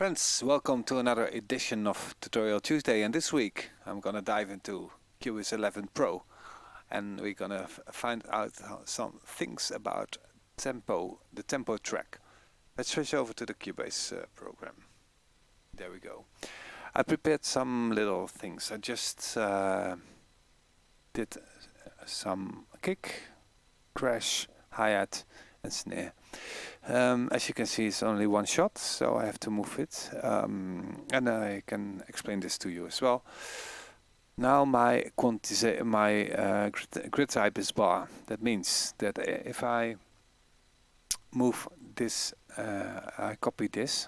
Friends, welcome to another edition of Tutorial Tuesday, and this week I'm gonna dive into Cubase 11 Pro and we're gonna find out some things about tempo, the tempo track. Let's switch over to the Cubase program. There we go. I prepared some little things. I just did some kick, crash, hi-hat and snare. As you can see, it's only one shot, so I have to move it, and I can explain this to you as well. Now my grid type is bar. That means that if I move this, I copy this,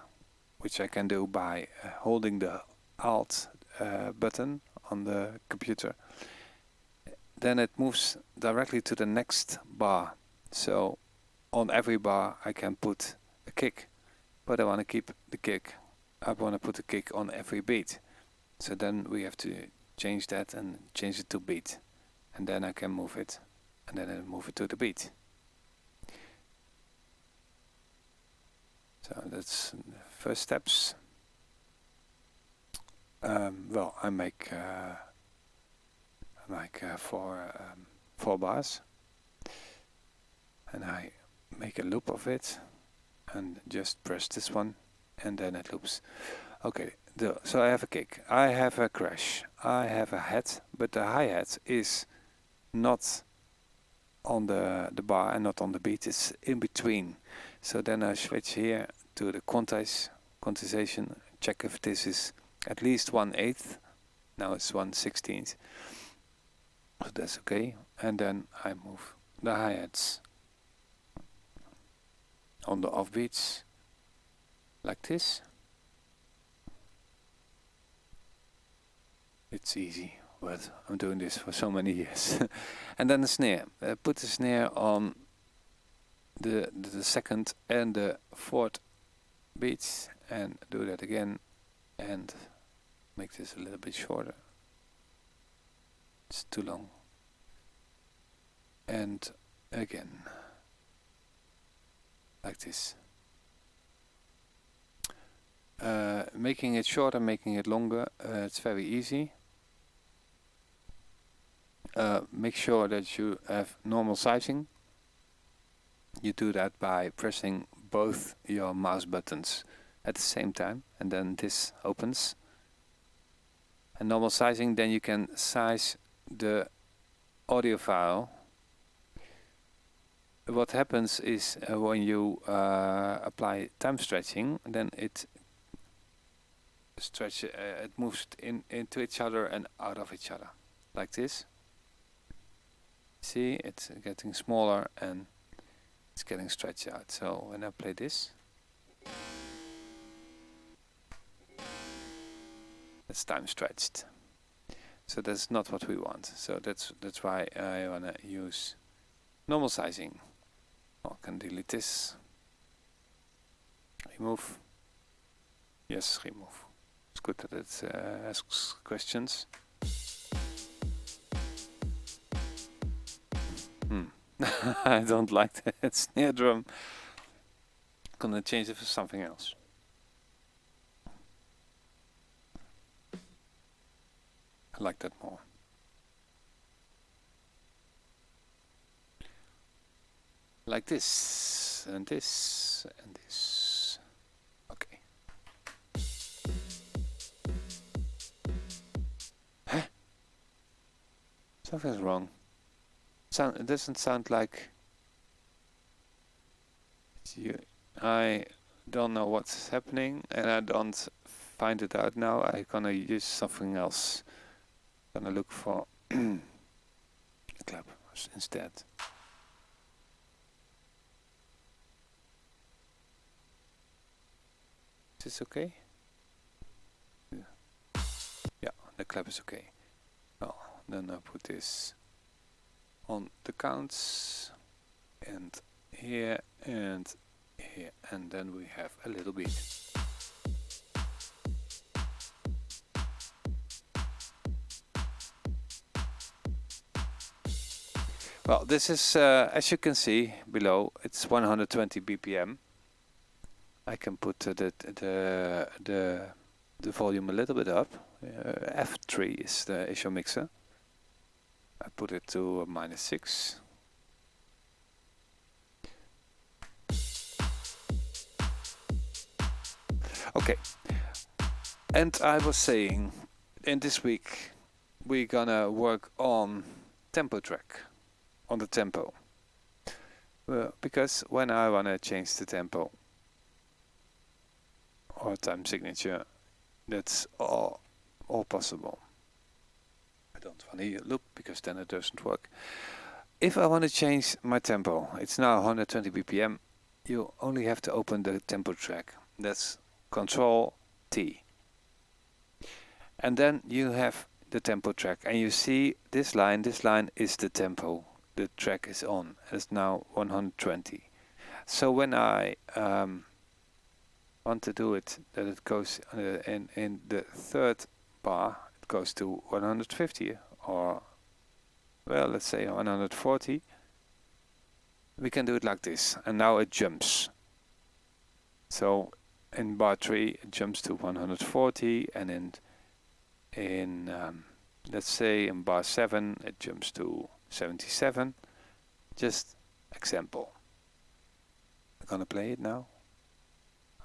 which I can do by holding the Alt button on the computer. Then it moves directly to the next bar. So on every bar I can put a kick, but I want to keep the kick. I want to put a kick on every beat. So then we have to change that and change it to beat. And then I can move it, and then I move it to the beat. So that's the first steps. Well, I make four bars, and I make a loop of it and just press this one and then it loops. Okay, so I have a kick, I have a crash, I have a hat, but the hi-hat is not on the bar and not on the beat, it's in between. So then I switch here to the quantization, check if this is at least 1/8. Now it's 1/16. So that's okay, and then I move the hi-hats on the offbeats like this. It's easy, but I'm doing this for so many years. And then the snare. Put the snare on the second and the fourth beats and do that again and make this a little bit shorter. It's too long. And again. Like this. Making it shorter, making it longer, it's very easy. Make sure that you have normal sizing. You do that by pressing both your mouse buttons at the same time, and then this opens. And normal sizing, then you can size the audio file. What happens is when you apply time stretching, then it moves into each other and out of each other, like this. See, it's getting smaller and it's getting stretched out. So when I play this, it's time stretched. So that's not what we want. So that's why I wanna use normal sizing. I can delete this. Remove. Yes, remove. It's good that it asks questions. I don't like that snare drum. I'm gonna change it for something else. I like that more. Like this, and this, and this. Okay. Huh? Something's wrong. It doesn't sound like you. I don't know what's happening, and I don't find it out now. I'm gonna use something else. I'm gonna look for a clap instead. Is this okay? Yeah, the clap is okay. Well, then I put this on the counts and here and here, and then we have a little beat. Well, this is as you can see below, it's 120 BPM. I can put the volume a little bit up. F3 is your mixer. I put it to -6. Okay, and I was saying, in this week we're gonna work on tempo track, on the tempo. Because when I wanna change the tempo or time signature, that's all possible. I don't want to look because then it doesn't work. If I want to change my tempo, it's now 120 BPM. You only have to open the tempo track. That's Control T. And then you have the tempo track, and you see this line is the tempo. The track is on. It's now 120. So when I want to do it, that it goes in the third bar, it goes to 150, or well, let's say 140. We can do it like this, and now it jumps. So in bar 3 it jumps to 140, and in let's say in bar 7 it jumps to 77. Just example. I'm gonna play it now.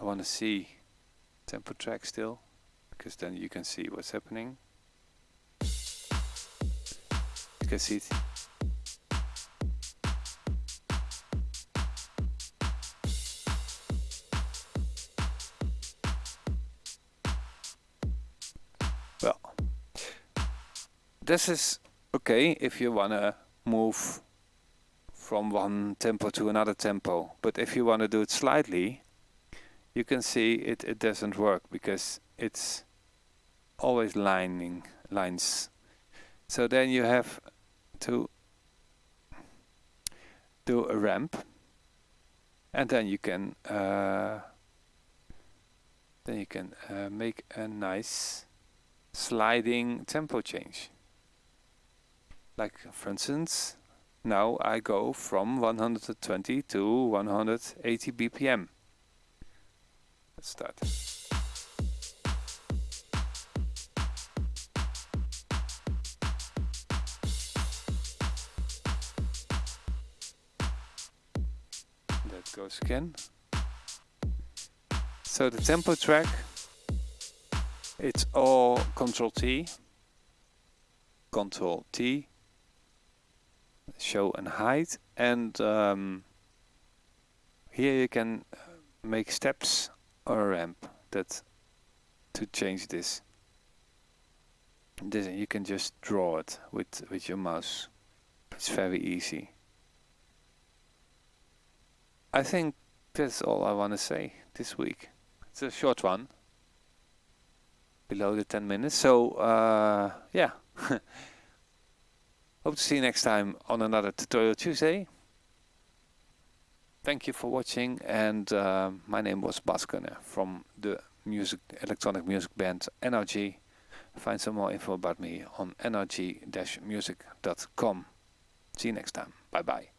I want to see tempo track still, because then you can see what's happening. You can see it. Well, this is okay if you want to move from one tempo to another tempo, but if you want to do it slightly, you can see it doesn't work, because it's always lines. So then you have to do a ramp, and then you can make a nice sliding tempo change. Like for instance, now I go from 120 to 180 BPM. Let's start. That goes again. So the tempo track, it's all Control T, Control T, show and hide, and here you can make steps or a ramp to change this. You can just draw it with your mouse. It's very easy. I think that's all I want to say this week. It's a short one, below the 10 minutes. So yeah, hope to see you next time on another Tutorial Tuesday. Thank you for watching, and my name was Bas Gunner from the electronic music band NRG. Find some more info about me on nrg-music.com. See you next time. Bye bye.